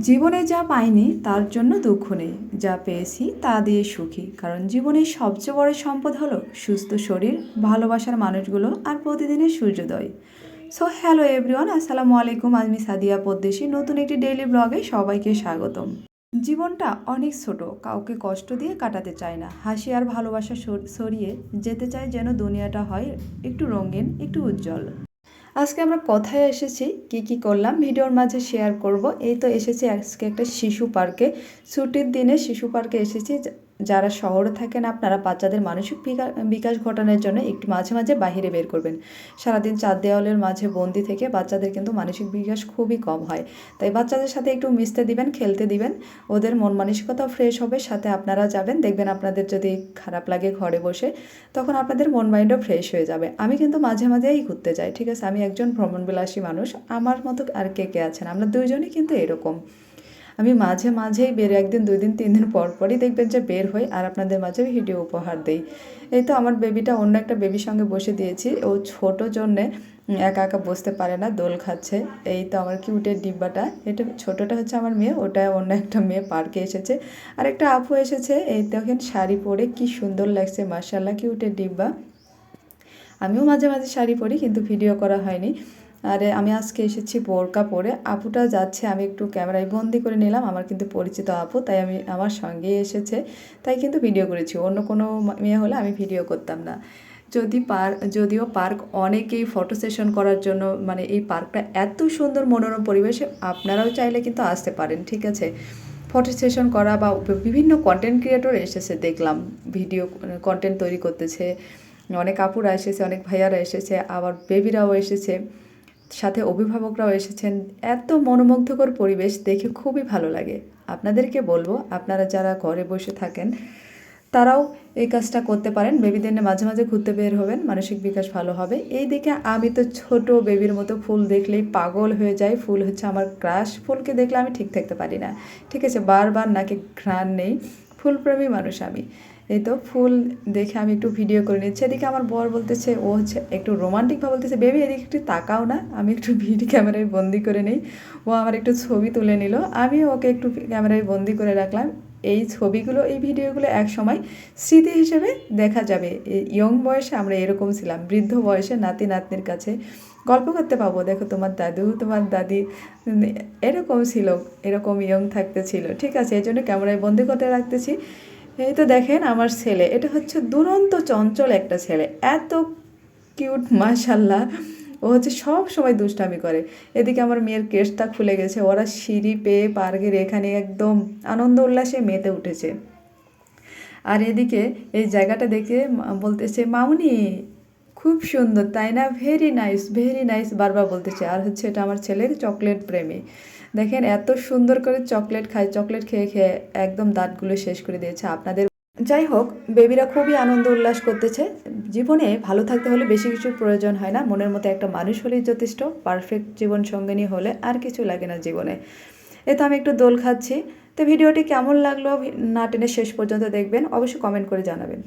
জীবনে যা পাইনি তার জন্য দুঃখ নেই, যা পেয়েছি তা দিয়ে সুখী। কারণ জীবনের সবচেয়ে বড় সম্পদ হলো সুস্থ শরীর, ভালোবাসার মানুষগুলো আর প্রতিদিনের সূর্যোদয়। সো হ্যালো এভরিওয়ান, আসসালামু আলাইকুম। আমি সাদিয়া পদ্দেশী, নতুন একটি ডেইলি ব্লগে সবাইকে স্বাগতম। জীবনটা অনেক ছোট, কাউকে কষ্ট দিয়ে কাটাতে চায় না, হাসি আর ভালোবাসা সরিয়ে যেতে চায় যেন দুনিয়াটা হয় একটু রঙিন, একটু উজ্জ্বল। আজকে আমরা কথায় এসেছি কি কি করলাম ভিডিওর মাঝে শেয়ার করব। এই তো এসেছি আজকে একটা শিশু পার্কে। ছুটির দিনে শিশু পার্কে এসেছি। যারা শহরে থাকেন আপনারা বাচ্চাদের মানসিক বিকাশ ঘটানোর জন্য একটু মাঝে মাঝে বাইরে বের করবেন। সারাদিন চার দেওয়ালের মাঝে বন্দি থেকে বাচ্চাদের কিন্তু মানসিক বিকাশ খুবই কম হয়। তাই বাচ্চাদের সাথে একটু মিশতে দিবেন, খেলতে দিবেন, ওদের মন মানসিকতাও ফ্রেশ হবে। সাথে আপনারা যাবেন, দেখবেন আপনাদের যদি খারাপ লাগে ঘরে বসে, তখন আপনাদের মন মাইন্ডও ফ্রেশ হয়ে যাবে। আমি কিন্তু মাঝে মাঝেই ঘুরতে যাই, ঠিক আছে। আমি একজন ভ্রমণবিলাসী মানুষ, আমার মতো আর কে কে আছেন, আমরা দুইজনই কিন্তু এরকম। আমি মাঝে মাঝেই একদিন 2 দিন 3 দিন পর পরই দেখবেন যে বের হই আর আপনাদের মাঝে ভিডিও উপহার দেই। এই তো আমার বেবিটা অন্য একটা বেবির সঙ্গে বসে দিয়েছি, ও ছোট জন্যে একা একা বসতে পারে না, দোল খাচ্ছে। এই তো আমার কিউটের ডিব্বাটা, এটা ছোটোটা হচ্ছে আমার মেয়ে, ওটা অন্য একটা মেয়ে পার্কে এসেছে। আর একটা আপু এসেছে, এই দেখেন শাড়ি পরে কি সুন্দর লাগছে, মাশাআল্লাহ, কিউটের ডিব্বা। আমিও মাঝে মাঝে শাড়ি পরি, কিন্তু ভিডিও করা হয়নি। আরে আমি আজকে এসেছি বোরকা পরে, আপুটা যাচ্ছে, আমি একটু ক্যামেরায় বন্দি করে নিলাম। আমার কিন্তু পরিচিত আপু, তাই আমি আমার সঙ্গে এসেছে, তাই কিন্তু ভিডিও করেছি। অন্য কোনো মেয়ে হলে আমি ভিডিও করতাম না। যদিও পার্ক অনেকেই ফটো সেশন করার জন্য, মানে এই পার্কটা এত সুন্দর মনোরম পরিবেশে, আপনারাও চাইলে কিন্তু আসতে পারেন, ঠিক আছে। ফটো সেশন করা বা বিভিন্ন কন্টেন্ট ক্রিয়েটর এসেছে, দেখলাম ভিডিও কন্টেন্ট তৈরি করতেছে। অনেক আপুরা এসেছে, অনেক ভাইয়ারা এসেছে, আবার বেবিরাও এসেছে, সাথে অভিভাবকরাও এসেছেন। এত মনোমুগ্ধকর পরিবেশ দেখে খুবই ভালো লাগে। আপনাদেরকে বলবো, আপনারা যারা ঘরে বসে থাকেন তারাও এই কাজটা করতে পারেন। বেবিদের নিয়ে মাঝে মাঝে ঘুরতে বের হবেন, মানসিক বিকাশ ভালো হবে। এই দিকে আমি তো ছোট বেবির মতো ফুল দেখলেই পাগল হয়ে যাই। ফুল হচ্ছে আমার ক্রাশ, ফুলকে দেখলে আমি ঠিক থাকতে পারি না, ঠিক আছে। বারবার নাকি ঘ্রাণ নেই, ফুলপ্রেমী মানুষ আমি। এই তো ফুল দেখে আমি একটু ভিডিও করে নিচ্ছি। এদিকে আমার বর বলতেছে, ও হচ্ছে একটু রোমান্টিকভাবে বলতেছে, বেবি এদিকে একটু তাকাও না। আমি একটু ভিডিও ক্যামেরায় বন্দি করে নিই। ও আমার একটু ছবি তুলে নিল, আমি ওকে একটু ক্যামেরায় বন্দি করে রাখলাম। এই ছবিগুলো, এই ভিডিওগুলো এক সময় স্মৃতি হিসেবে দেখা যাবে। ইয়ং বয়সে আমরা এরকম ছিলাম, বৃদ্ধ বয়সে নাতি নাতনির কাছে গল্প করতে পাবো, দেখো তোমার দাদু তোমার দাদি এরকম ছিল, এরকম ইয়ং থাকতে ছিল, ঠিক আছে। এই জন্য ক্যামেরায় বন্দি করতে রাখতেছি। এই তো দেখেন আমার ছেলে, এটা হচ্ছে দুরন্ত চঞ্চল একটা ছেলে, এত কিউট, মাশাল্লাহ। ও হচ্ছে সব সময় দুষ্টামি করে। এদিকে আমার মেয়ের কেসটা খুলে গেছে, ওরা সিঁড়ি পেয়ে পার্কের এখানে একদম আনন্দ উল্লাসে মেতে উঠেছে। আর এদিকে এই জায়গাটা দেখে বলতেছে, মামুনি খুব সুন্দর তাই না, ভেরি নাইস ভেরি নাইস, বারবার বলতেছে। আর হচ্ছে এটা আমার ছেলের চকলেট প্রেমী। দেখেন এত সুন্দর করে চকলেট খায়, চকলেট খেয়ে খেয়ে একদম দাঁতগুলো শেষ করে দিয়েছে আপনাদের। যাই হোক, বেবিরা খুবই আনন্দ উল্লাস করতেছে। জীবনে ভালো থাকতে হলে বেশি কিছুর প্রয়োজন হয় না, মনের মতো একটা মানুষ হলেই যথেষ্ট। পারফেক্ট জীবন সঙ্গিনী হলে আর কিছু লাগে না জীবনে। এ তো আমি একটু দোল খাচ্ছি। তো ভিডিওটি কেমন লাগলো না টেনে শেষ পর্যন্ত দেখবেন, অবশ্যই কমেন্ট করে জানাবেন।